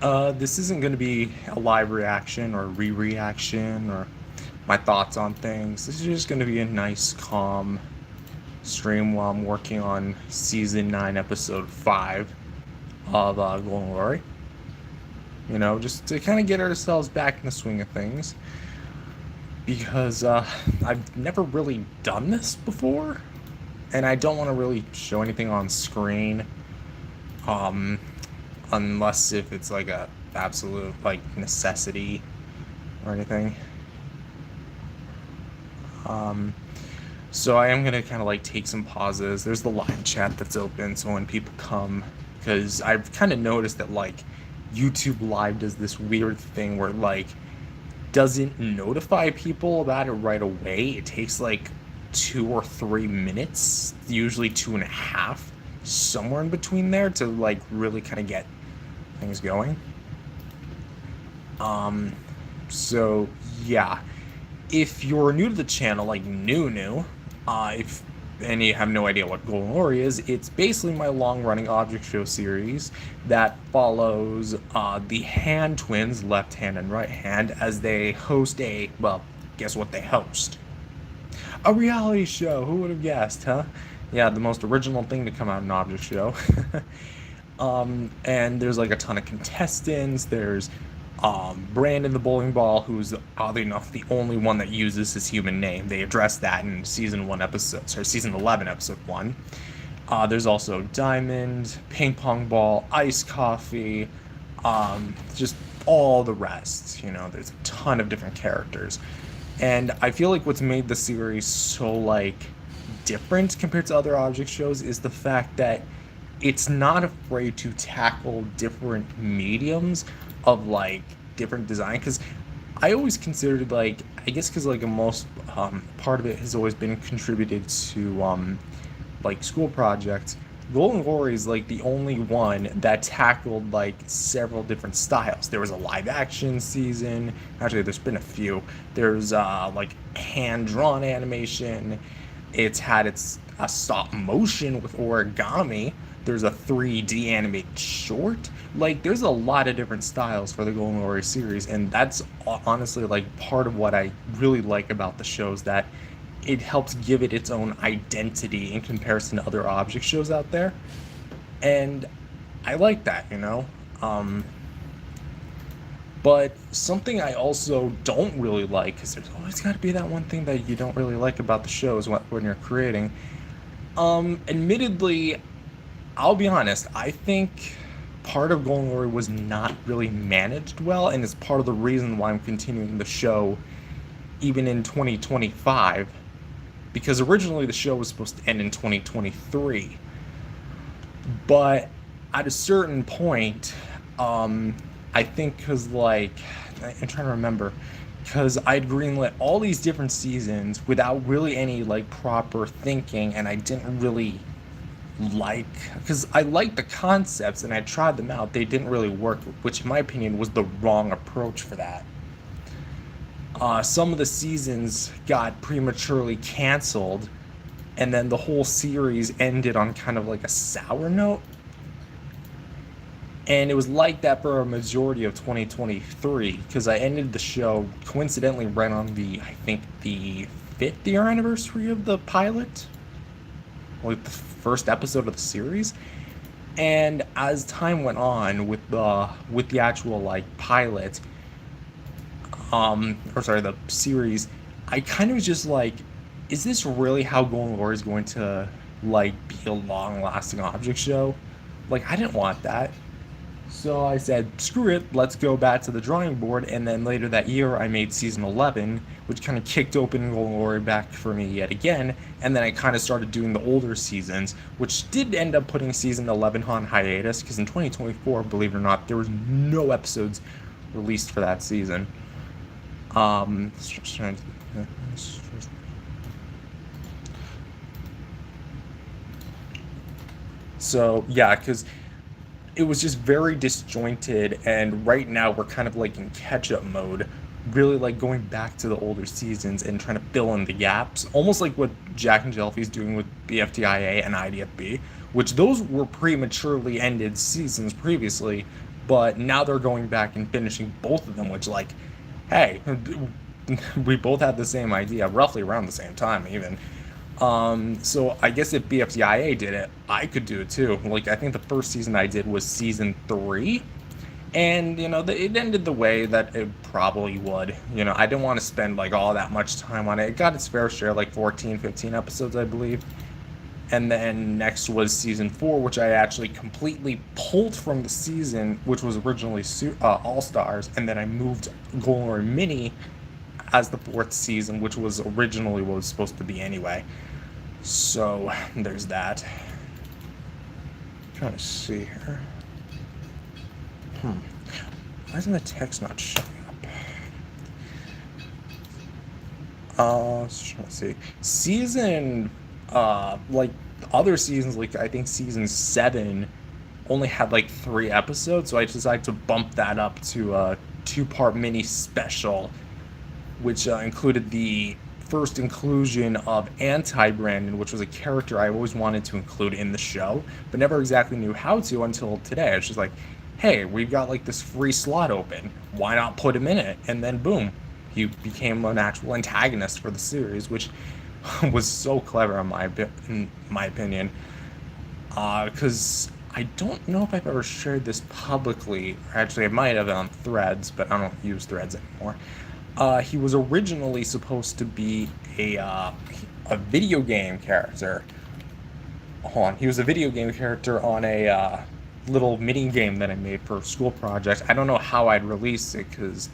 This isn't going to be a live reaction or re-reaction or my thoughts on things. This is just going to be a nice, calm stream while I'm working on season 9, episode 5 of Golden Glory. You know, just to kind of get ourselves back in the swing of things. Because I've never really done this before, and I don't want to really show anything on screen, um, unless if it's like a absolute like necessity or anything. Um, so I am gonna kind of like take some pauses. There's the live chat that's open, so when people come, because I've kind of noticed that like YouTube Live does this weird thing where like doesn't notify people about it right away. It takes like 2 or 3 minutes, usually 2.5, somewhere in between there to like really kind of get things going. Um, so yeah, if you're new to the channel, like new, if and you have no idea what Golden Glory is, it's basically my long-running object show series that follows the Hand twins, left hand and right hand, as they host well, guess what they host? A reality show. Who would have guessed, huh? Yeah, the most original thing to come out of an object show. And there's like a ton of contestants. There's Brandon the bowling ball, who's oddly enough the only one that uses his human name. They addressed that in season 1 episode, sorry, season 11, episode 1. There's also Diamond, Ping Pong Ball, Ice Coffee, just all the rest. You know, there's a ton of different characters. And I feel like what's made the series so like different compared to other object shows is the fact that it's not afraid to tackle different mediums of like different design. Because I always considered like, I guess because like a most part of it has always been contributed to like school projects. Golden Glory is like the only one that tackled like several different styles. There was a live action season. Actually, there's been a few. There's like hand drawn animation. It's had its a stop motion with origami. There's a 3D animated short. Like, there's a lot of different styles for the Golden Glory series, and that's honestly like part of what I really like about the shows, that it helps give it its own identity in comparison to other object shows out there. And I like that, you know? Um, but something I also don't really like, because there's always got to be that one thing that you don't really like about the shows when you're creating. Admittedly, I'll be honest, I think part of Golden Glory was not really managed well, and it's part of the reason why I'm continuing the show even in 2025, because originally the show was supposed to end in 2023. But at a certain point, I think because like I'm trying to remember, because I'd greenlit all these different seasons without really any like proper thinking, and I didn't really like, because I liked the concepts and I tried them out. They didn't really work, which in my opinion was the wrong approach for that. Some of the seasons got prematurely canceled, and then the whole series ended on kind of like a sour note. And it was like that for a majority of 2023, because I ended the show coincidentally right on I think, the 5th year anniversary of the pilot, like the first episode of the series. And as time went on with the actual like pilot, or sorry, the series, I kind of was just like, is this really how Golden Glory is going to like be a long-lasting object show? Like, I didn't want that. So I said, screw it, let's go back to the drawing board. And then later that year, I made season 11, which kind of kicked open Golden Glory back for me yet again. And then I kind of started doing the older seasons, which did end up putting season 11 on hiatus, because in 2024, believe it or not, there was no episodes released for that season. Um, so yeah, because it was just very disjointed, and right now we're kind of like in catch-up mode, really like going back to the older seasons and trying to fill in the gaps, almost like what Jack and Jelly's doing with BFTIA and IDFB, which those were prematurely ended seasons previously, But now they're going back and finishing both of them, which, like, hey, we both had the same idea, roughly around the same time, even. So I guess if BFDIA did it, I could do it too. Like, I think the first season I did was season 3, and it ended the way that it probably would. I didn't want to spend like all that much time on it. It got its fair share, like 14, 15 episodes, I believe. And then next was season 4, which I actually completely pulled from the season, which was originally All Stars, and then I moved Golden Glory Mini as the 4th season, which was originally what it was supposed to be anyway. So there's that. I'm trying to see here. Why isn't the text not showing up? Let's see. Season, like other seasons, like I think season 7 only had like 3 episodes, so I decided to bump that up to a 2-part mini special, which included the first inclusion of Anti-Brandon, which was a character I always wanted to include in the show, but never exactly knew how to until today. It's just like, hey, we've got like this free slot open. Why not put him in it? And then boom, he became an actual antagonist for the series, which was so clever in my opinion. Because I don't know if I've ever shared this publicly. Actually, I might have on Threads, but I don't use Threads anymore. He was originally supposed to be a video game character. Hold on, he was a video game character on a little mini game that I made for a school project. I don't know how I'd release it because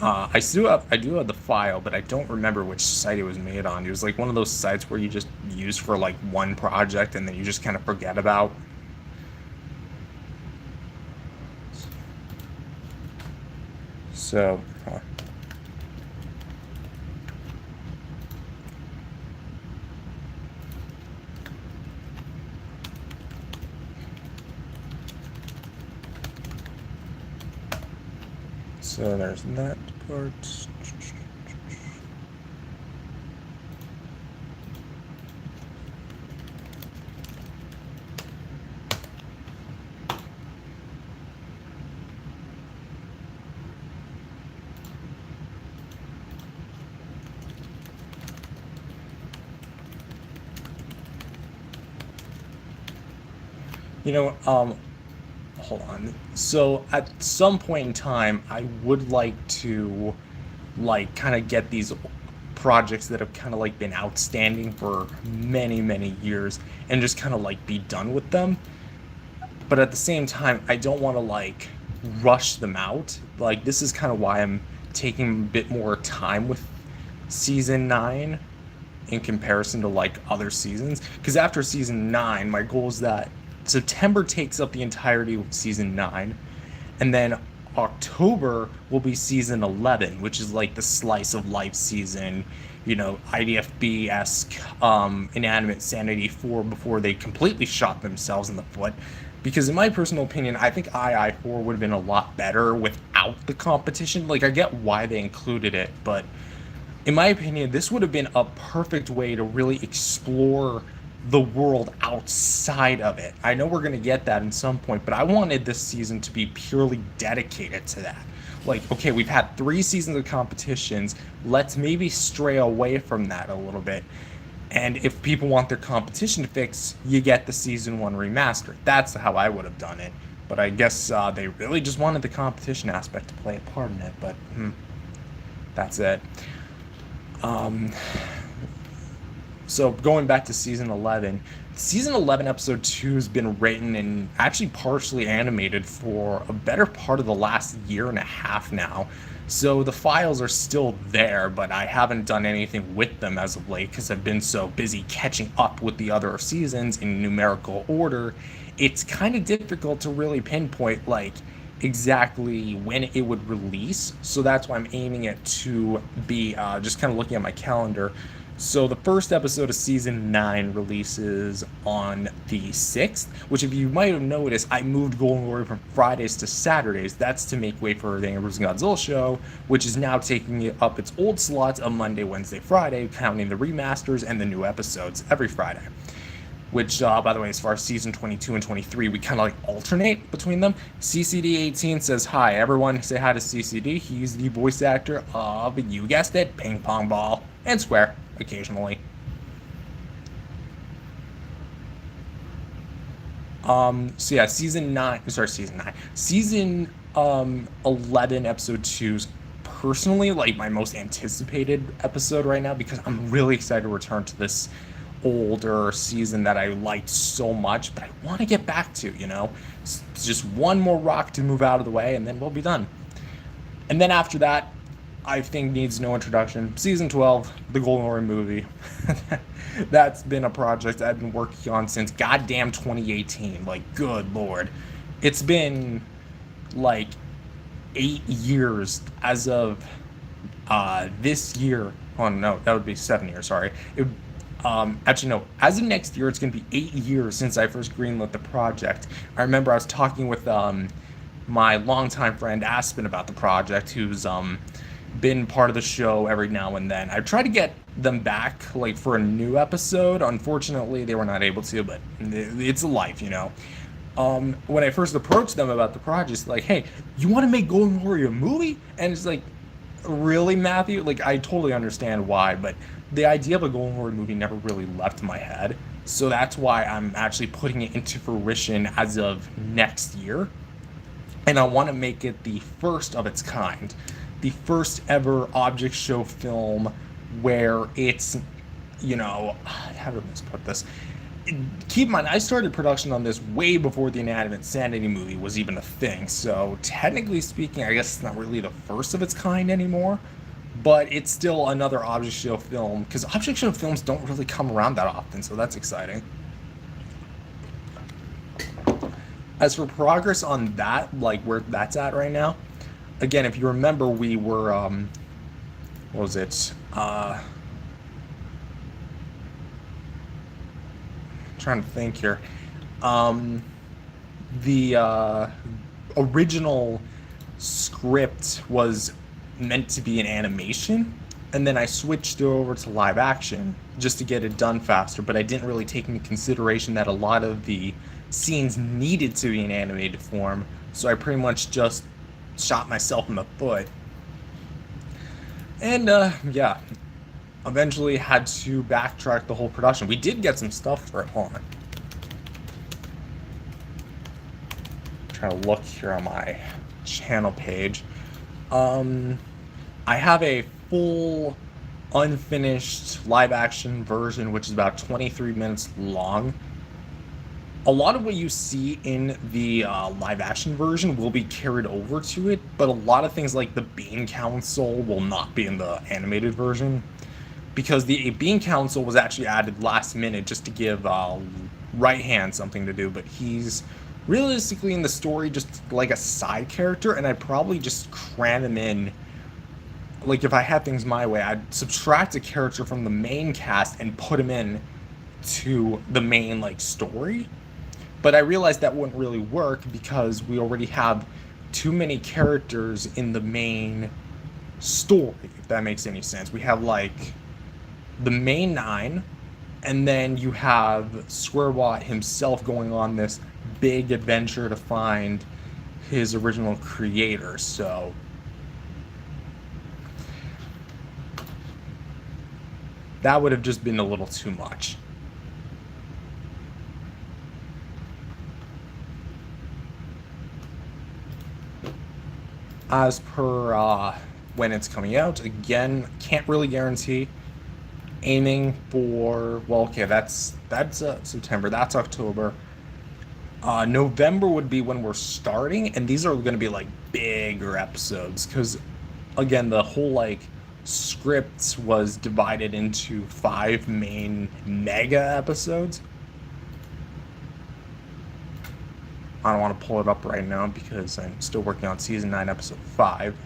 I do have the file, but I don't remember which site it was made on. It was like one of those sites where you just use for like one project and then you just kind of forget about. So. So there's that part. Hold on. So at some point in time, I would like to like kind of get these projects that have kind of like been outstanding for many, many years and just kind of like be done with them. But at the same time, I don't want to like rush them out. Like this is kind of why I'm taking a bit more time with season 9 in comparison to like other seasons, because after season 9 my goal is that September takes up the entirety of season 9, and then October will be season 11, which is like the slice of life season, IDFB-esque inanimate sanity 4 before they completely shot themselves in the foot. Because in my personal opinion, I think II4 would have been a lot better without the competition. Like, I get why they included it, but in my opinion, this would have been a perfect way to really explore the world outside of it. I know we're going to get that in some point, but I wanted this season to be purely dedicated to that. Like, okay, we've had 3 seasons of competitions. Let's maybe stray away from that a little bit. And if people want their competition fix, you get the season 1 remaster. That's how I would have done it. But I guess they really just wanted the competition aspect to play a part in it. But that's it. So going back to season 11 episode 2 has been written and actually partially animated for a better part of the last year and a half now. So the files are still there, but I haven't done anything with them as of late because I've been so busy catching up with the other seasons in numerical order. It's kind of difficult to really pinpoint like exactly when it would release. So that's why I'm aiming it to be just kind of looking at my calendar. So the first episode of season 9 releases on the 6th, which if you might have noticed, I moved Golden Glory from Fridays to Saturdays. That's to make way for the Angry Godzilla show, which is now taking up its old slots of Monday, Wednesday, Friday, counting the remasters and the new episodes every Friday. which, by the way, as far as season 22 and 23, we kind of like alternate between them. CCD 18 says hi. Everyone say hi to CCD. He's the voice actor of, you guessed it, Ping Pong Ball and Square occasionally. So yeah, season 11, episode 2's personally like my most anticipated episode right now because I'm really excited to return to this older season that I liked so much, but I want to get back to, it's just one more rock to move out of the way and then we'll be done. And then after that, I think needs no introduction. Season 12, the Golden Glory movie. That's been a project I've been working on since goddamn 2018. Like, good lord. It's been like 8 years as of this year. Oh no, that would be 7 years, sorry. Actually, no. As of next year, it's going to be 8 years since I first greenlit the project. I remember I was talking with my longtime friend Aspen about the project, who's been part of the show every now and then. I tried to get them back like for a new episode. Unfortunately, they were not able to, but it's life. When I first approached them about the project, it's like, hey, you want to make Golden Warrior a movie? And it's like, really, Matthew? Like, I totally understand why, but the idea of a Golden Warrior movie never really left my head. So that's why I'm actually putting it into fruition as of next year. And I want to make it the first of its kind, the first ever object show film where it's, how do I put this? Keep in mind, I started production on this way before the Inanimate Insanity movie was even a thing. So technically speaking, I guess it's not really the first of its kind anymore, but it's still another object show film because object show films don't really come around that often. So that's exciting. As for progress on that, like where that's at right now, again, if you remember, we were, what was it? Trying to think here. The original script was meant to be an animation, and then I switched over to live action just to get it done faster, but I didn't really take into consideration that a lot of the scenes needed to be in animated form, so I pretty much just shot myself in the foot. And yeah, eventually had to backtrack the whole production. We did get some stuff for it. Hold on. Trying to look here on my channel page. I have a full unfinished live action version, which is about 23 minutes long. A lot of what you see in the live action version will be carried over to it, but a lot of things like the Bean Council will not be in the animated version because the Bean Council was actually added last minute just to give Right Hand something to do, but he's realistically in the story just like a side character, and I'd probably just cram him in. Like, if I had things my way, I'd subtract a character from the main cast and put him in to the main like story. But I realized that wouldn't really work because we already have too many characters in the main story, if that makes any sense. We have like the main 9, and then you have Squarewatt himself going on this big adventure to find his original creator. So that would have just been a little too much. As per when it's coming out, again, can't really guarantee. Aiming for, well, okay, that's September, that's October. November would be when we're starting, and these are going to be like bigger episodes because, again, the whole like script was divided into 5 main mega episodes. I don't want to pull it up right now because I'm still working on season 9, episode 5.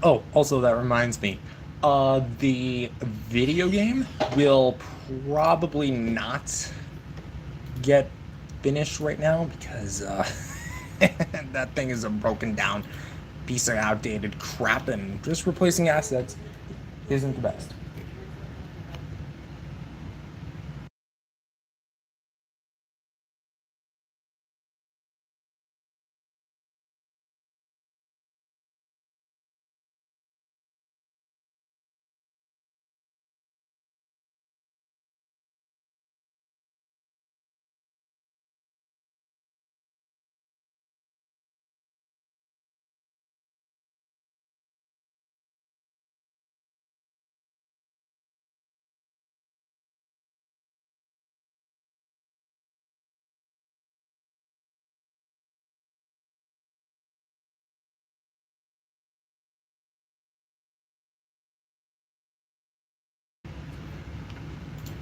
Oh, also that reminds me. The video game will probably not get finished right now because that thing is a broken down piece of outdated crap, and just replacing assets isn't the best.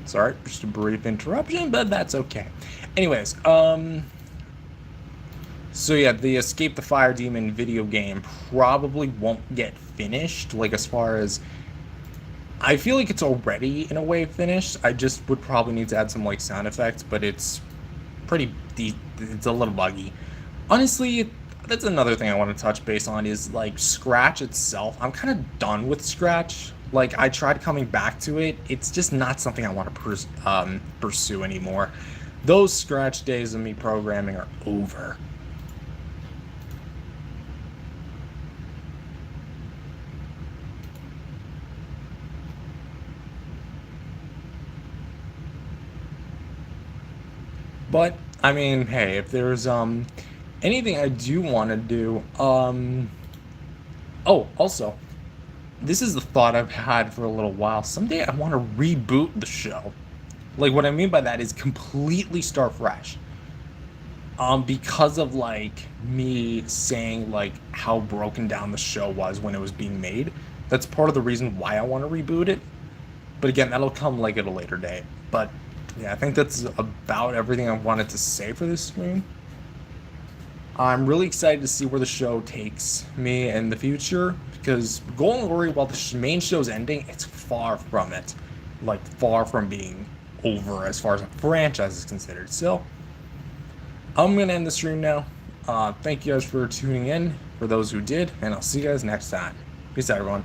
Sorry, just a brief interruption, but that's okay. Anyways, so yeah, the Escape the Fire Demon video game probably won't get finished. Like, as far as, I feel like it's already in a way finished. I just would probably need to add some like sound effects, but it's pretty it's a little buggy. Honestly, that's another thing I want to touch base on is like Scratch itself. I'm kind of done with Scratch. Like, I tried coming back to it. It's just not something I want to pursue anymore. Those Scratch days of me programming are over. But I mean, hey, if there's anything I do want to do, oh, also, this is the thought I've had for a little while. Someday I want to reboot the show. Like, what I mean by that is completely start fresh. Because of like me saying like how broken down the show was when it was being made. That's part of the reason why I want to reboot it. But again, that'll come like at a later date. But yeah, I think that's about everything I wanted to say for this stream. I'm really excited to see where the show takes me in the future, because Golden Glory, while the main show's ending, it's far from it. Like, far from being over as far as a franchise is considered. So, I'm going to end the stream now. Thank you guys for tuning in, for those who did, and I'll see you guys next time. Peace out, everyone.